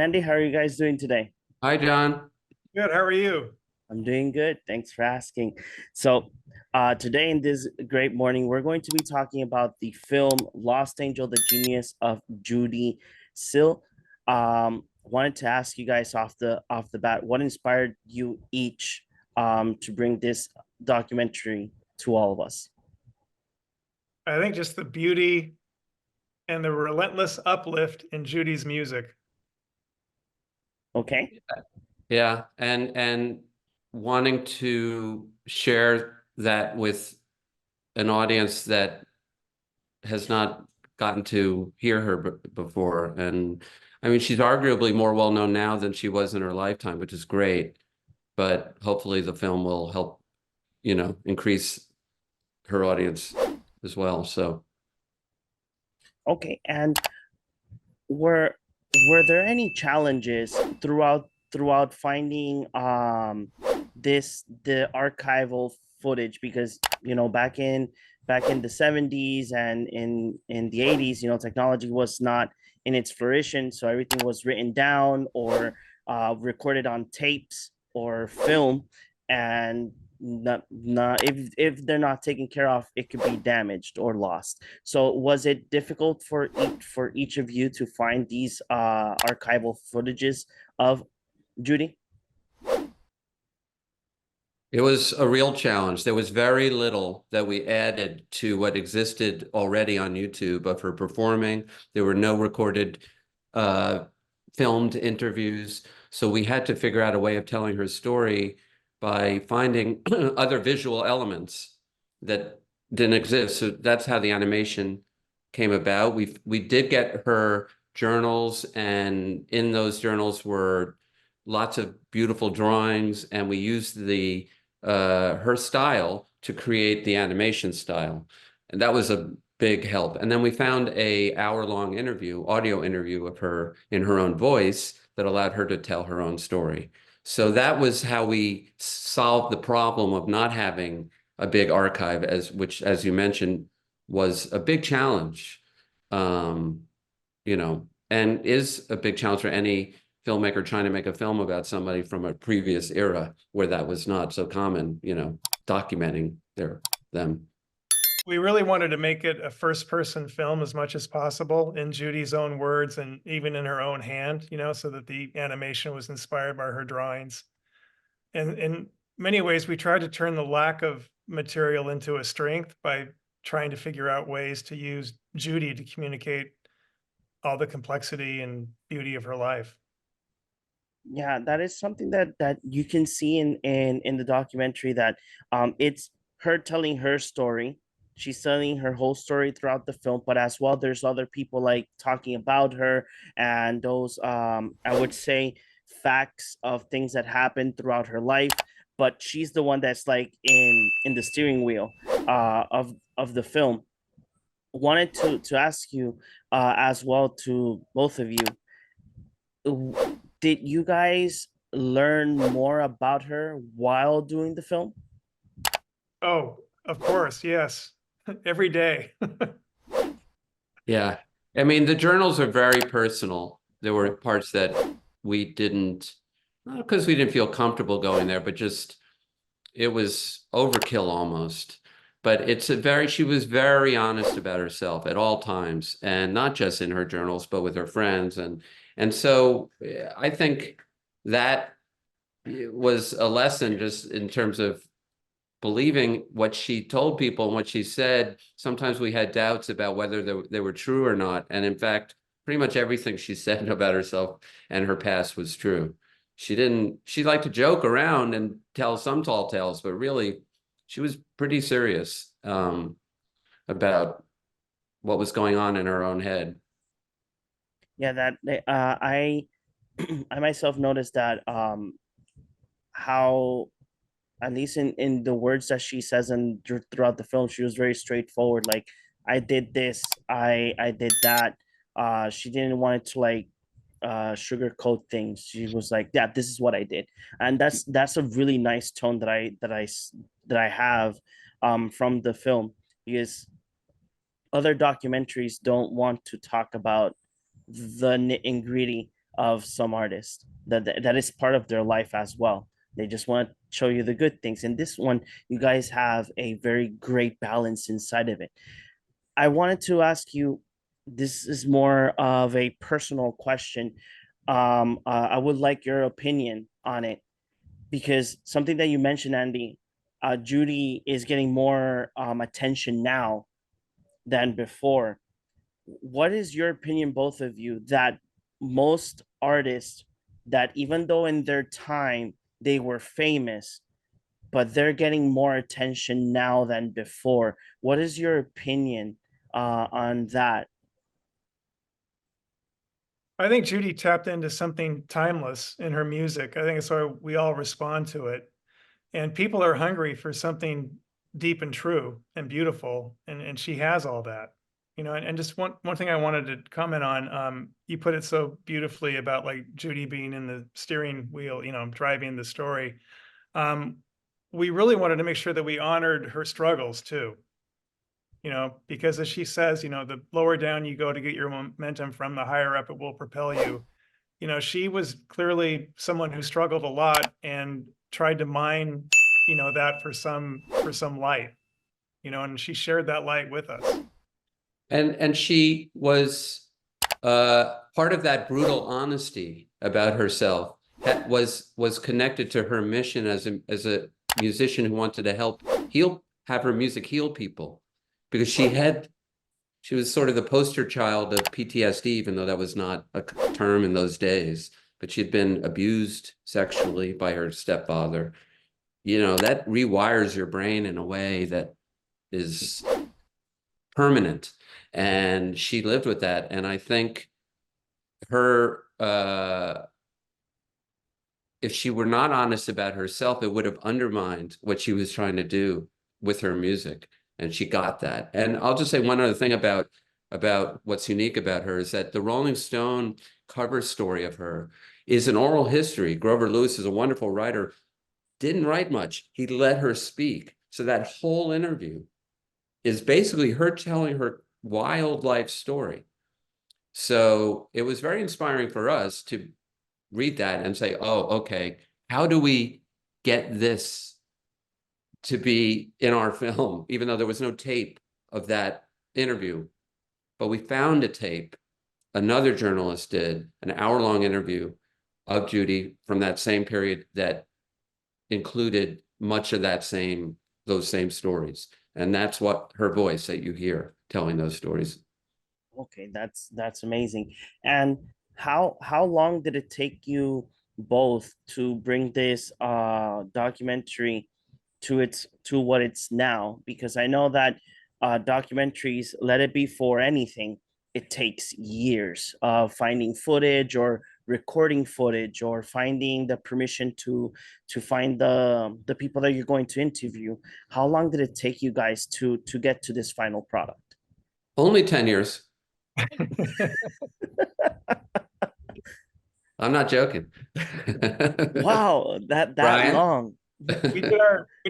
Andy, how are you guys doing today? Hi, John. Good. How are you? I'm doing good. Thanks for asking. So, today in this great morning, we're going to be talking about the film Lost Angel, the Genius of Judee Sill. Wanted to ask you guys off the bat, what inspired you each to bring this documentary to all of us? I think just the beauty and the relentless uplift in Judy's music. Okay. Yeah, and wanting to share that with an audience that has not gotten to hear her before. And I mean, she's arguably more well known now than she was in her lifetime, which is great. But hopefully the film will help, increase her audience as well. So Okay. And were were there any challenges throughout finding the archival footage? Because back in the 70s and in the 80s, technology was not in its fruition, so everything was written down or recorded on tapes or film, and not if they're not taken care of, it could be damaged or lost. So was it difficult for each of you to find these archival footages of Judee? it was a real challenge. There was very little that we added to what existed already on YouTube of her performing. There were no recorded uh, filmed interviews. So we had to figure out a way of telling her story by finding other visual elements that didn't exist. So that's how the animation came about. We did get her journals, and in those journals were lots of beautiful drawings, and we used the her style to create the animation style. And that was a big help. And then we found a hour-long audio interview of her in her own voice that allowed her to tell her own story. So that was how we solved the problem of not having a big archive, which, as you mentioned, was a big challenge, um, and is a big challenge for any filmmaker trying to make a film about somebody from a previous era where that was not so common, documenting them. We really wanted to make it a first-person film as much as possible in Judy's own words and even in her own hand, so that the animation was inspired by her drawings. And in many ways, we tried to turn the lack of material into a strength by trying to figure out ways to use Judy to communicate all the complexity and beauty of her life. Yeah, that is something that you can see in the documentary, that it's her telling her story. She's telling her whole story throughout the film, but as well there's other people like talking about her, and those I would say facts of things that happened throughout her life, but she's the one that's like in the steering wheel of the film. Wanted to ask you as well, to both of you, did you guys learn more about her while doing the film? Oh, of course, yes. Every day. Yeah. I mean, the journals are very personal. There were parts that we didn't, not because we didn't feel comfortable going there, but just it was overkill almost. But she was very honest about herself at all times, and not just in her journals, but with her friends. And so I think that was a lesson just in terms of believing what she told people and what she said. Sometimes we had doubts about whether they were true or not. And in fact, pretty much everything she said about herself and her past was true. She liked to joke around and tell some tall tales, but really she was pretty serious about what was going on in her own head. Yeah, that I I myself noticed that how, at least in the words that she says and throughout the film, she was very straightforward. Like, I did this, I did that. She didn't want it to like sugarcoat things. She was like, yeah, this is what I did. And that's a really nice tone that I have from the film, because other documentaries don't want to talk about the nit and gritty of some artists, that is part of their life as well. They just want to show you the good things. And this one, you guys have a very great balance inside of it. I wanted to ask you, this is more of a personal question. I would like your opinion on it, because something that you mentioned, Andy, Judee is getting more attention now than before. What is your opinion, both of you, that most artists that, even though in their time they were famous, but they're getting more attention now than before? What is your opinion on that? I think Judee tapped into something timeless in her music. I think it's why we all respond to it. And people are hungry for something deep and true and beautiful. And she has all that. And just one thing I wanted to comment on, you put it so beautifully about like Judee being in the steering wheel, driving the story. We really wanted to make sure that we honored her struggles too. Because as she says, the lower down you go to get your momentum from, the higher up it will propel you. She was clearly someone who struggled a lot and tried to mine, that for some light, and she shared that light with us. And she was part of that brutal honesty about herself was connected to her mission as a musician who wanted to have her music heal people, because she was sort of the poster child of PTSD, even though that was not a term in those days. But she'd been abused sexually by her stepfather. That rewires your brain in a way that is permanent. And she lived with that. And I think her, if she were not honest about herself, it would have undermined what she was trying to do with her music. And she got that. And I'll just say one other thing about what's unique about her is that the Rolling Stone cover story of her is an oral history. Grover Lewis is a wonderful writer, didn't write much. He let her speak. So that whole interview is basically her telling her wild life story. So it was very inspiring for us to read that and say, oh, okay, how do we get this to be in our film, even though there was no tape of that interview? But we found a tape. Another journalist did an hour-long interview of Judee from that same period that included much of those same stories. And that's what her voice that you hear telling those stories. Okay, that's amazing. And how long did it take you both to bring this documentary to what it's now? Because I know that documentaries, let it be for anything, it takes years of finding footage or recording footage or finding the permission to find the people that you're going to interview. How long did it take you guys to get to this final product? Only 10 years. I'm not joking. Wow, that Brian? long. We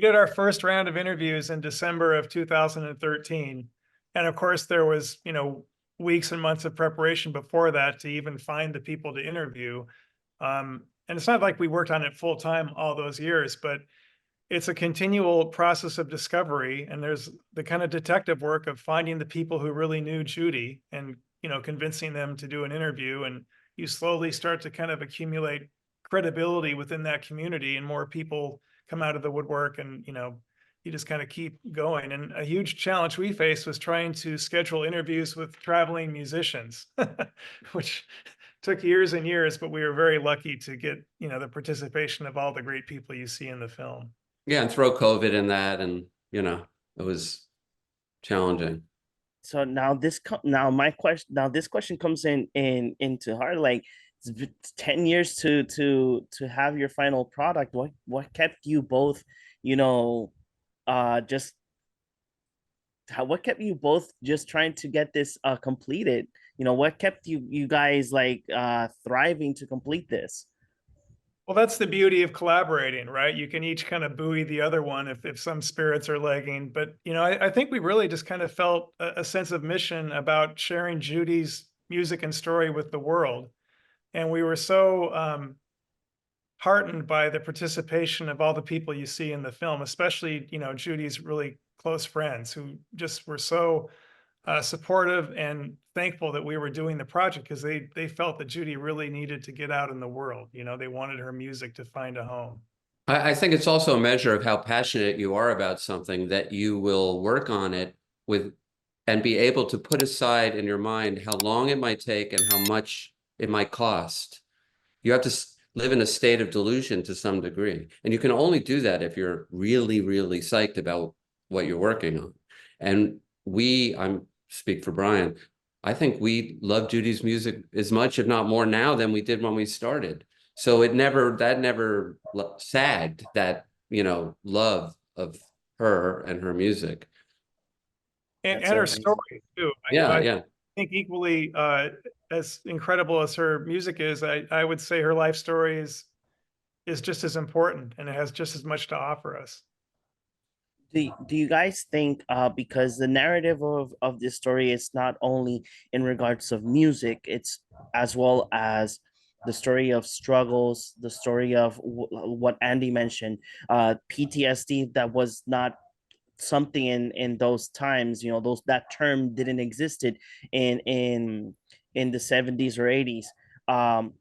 did our first round of interviews in December of 2013. And of course there was, weeks and months of preparation before that to even find the people to interview. And it's not like we worked on it full time all those years, but it's a continual process of discovery. And there's the kind of detective work of finding the people who really knew Judee and, convincing them to do an interview. And you slowly start to kind of accumulate credibility within that community, and more people come out of the woodwork, and, you just kind of keep going. And a huge challenge we faced was trying to schedule interviews with traveling musicians, which took years and years, but we were very lucky to get, the participation of all the great people you see in the film. Yeah, and throw COVID in that, and it was challenging. So now this question comes into heart, like, it's 10 years to have your final product. What kept you both, just what kept you both just trying to get this completed? What kept you guys like thriving to complete this? Well, that's the beauty of collaborating, right? You can each kind of buoy the other one if some spirits are lagging. But, I think we really just kind of felt a sense of mission about sharing Judee's music and story with the world. And we were so heartened by the participation of all the people you see in the film, especially, Judy's really close friends who just were so supportive and thankful that we were doing the project, because they felt that Judee really needed to get out in the world. They wanted her music to find a home. I think it's also a measure of how passionate you are about something, that you will work on it with and be able to put aside in your mind how long it might take and how much it might cost. You have to live in a state of delusion to some degree. And you can only do that if you're really, really psyched about what you're working on. And I'm speak for Brian, I think we love Judy's music as much, if not more now than we did when we started. So that never sagged, that, love of her and her music. And That's her amazing. story too. Yeah, I yeah. think equally as incredible as her music is, I would say her life story is just as important, and it has just as much to offer us. Do you guys think, because the narrative of this story is not only in regards of music, it's as well as the story of struggles, the story of what Andy mentioned, PTSD, that was not something in those times, those that term didn't existed in the 70s or 80s.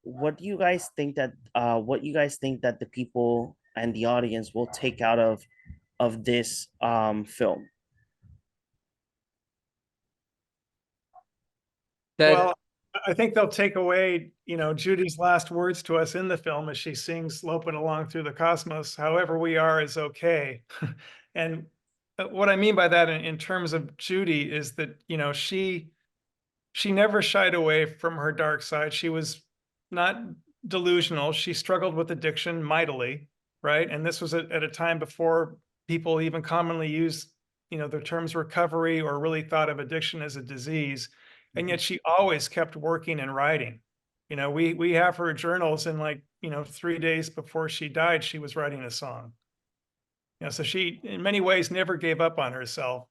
What you guys think that the people and the audience will take out of this film? That Well, I think they'll take away, Judy's last words to us in the film as she sings "Loping Along Through the Cosmos." However we are is okay. And what I mean by that in terms of Judee is that, she never shied away from her dark side. She was not delusional. She struggled with addiction mightily, right? And this was at a time before people even commonly used, the terms recovery, or really thought of addiction as a disease. And yet she always kept working and writing. We have her journals, and 3 days before she died, she was writing a song. So she, in many ways, never gave up on herself.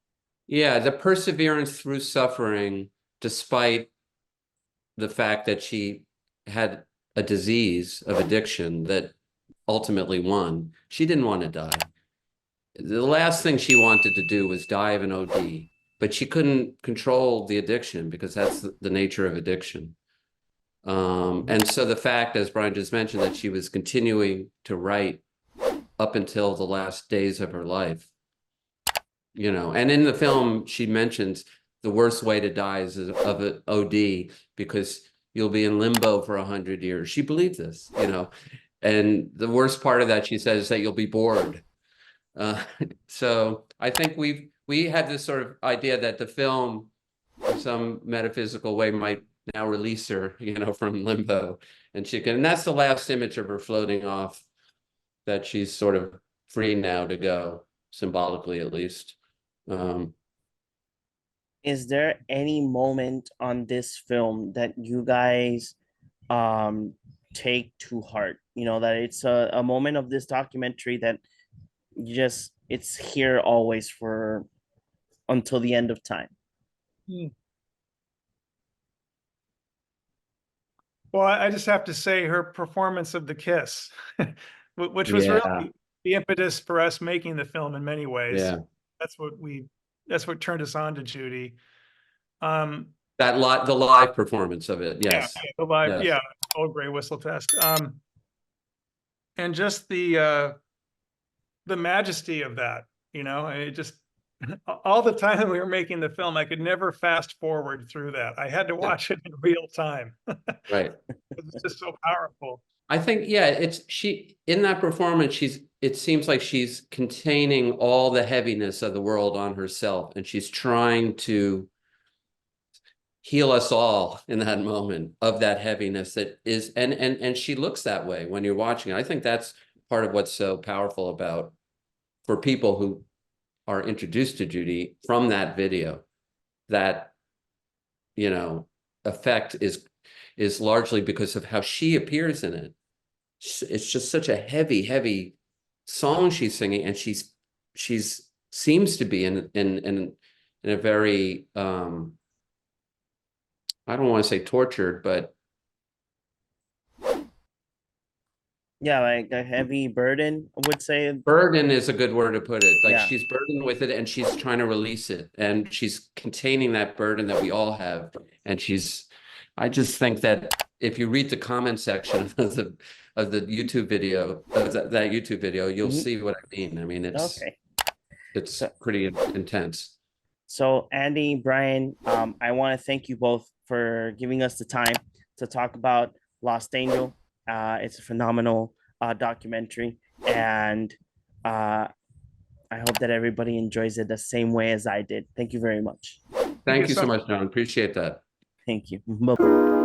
Yeah, the perseverance through suffering, despite the fact that she had a disease of addiction that ultimately won. She didn't want to die. The last thing she wanted to do was die of an OD, but she couldn't control the addiction because that's the nature of addiction. And so the fact, as Brian just mentioned, that she was continuing to write up until the last days of her life, and in the film, she mentions the worst way to die is of an OD, because you'll be in limbo for 100 years. She believed this, and the worst part of that, she says, is that you'll be bored. So I think we had this sort of idea that the film, in some metaphysical way, might now release her, from limbo, and that's the last image of her floating off, that she's sort of free now to go, symbolically at least. Is there any moment on this film that you guys um take to heart? That it's a moment of this documentary that it's here always for until the end of time. Hmm. Well, I just have to say her performance of the kiss, which was Yeah, really the impetus for us making the film in many ways. yeah. That's what turned us on to Judee. Um, The live performance of it, yeah, yes. the live, Yes. yeah, old gray whistle test. And just the majesty of that, and it just all the time we were making the film, I could never fast forward through that. I had to Yeah, watch it in real time. right. It's just so powerful. I think, yeah, she in that performance, it seems like she's containing all the heaviness of the world on herself, and she's trying to heal us all in that moment of that heaviness that is, and she looks that way when you're watching it. I think that's part of what's so powerful about, for people who are introduced to Judee from that video, that, effect is largely because of how she appears in it. It's just such a heavy, heavy song she's singing, and she's seems to be in a very I don't want to say tortured, but Yeah, like a heavy burden, I would say. Burden is a good word to put it. Like Yeah. she's burdened with it and she's trying to release it and she's containing that burden that we all have. And I just think that if you read the comment section of the YouTube video, of that YouTube video, you'll Mhm. see what I mean. I mean, Okay. it's So, pretty intense. so Andy, Brian, I want to thank you both for giving us the time to talk about Lost Angel. It's a phenomenal documentary, and uh, I hope that everybody enjoys it the same way as I did. Thank you very much. Thank you Thank you so so much, John. Appreciate that. Thank you. Bye.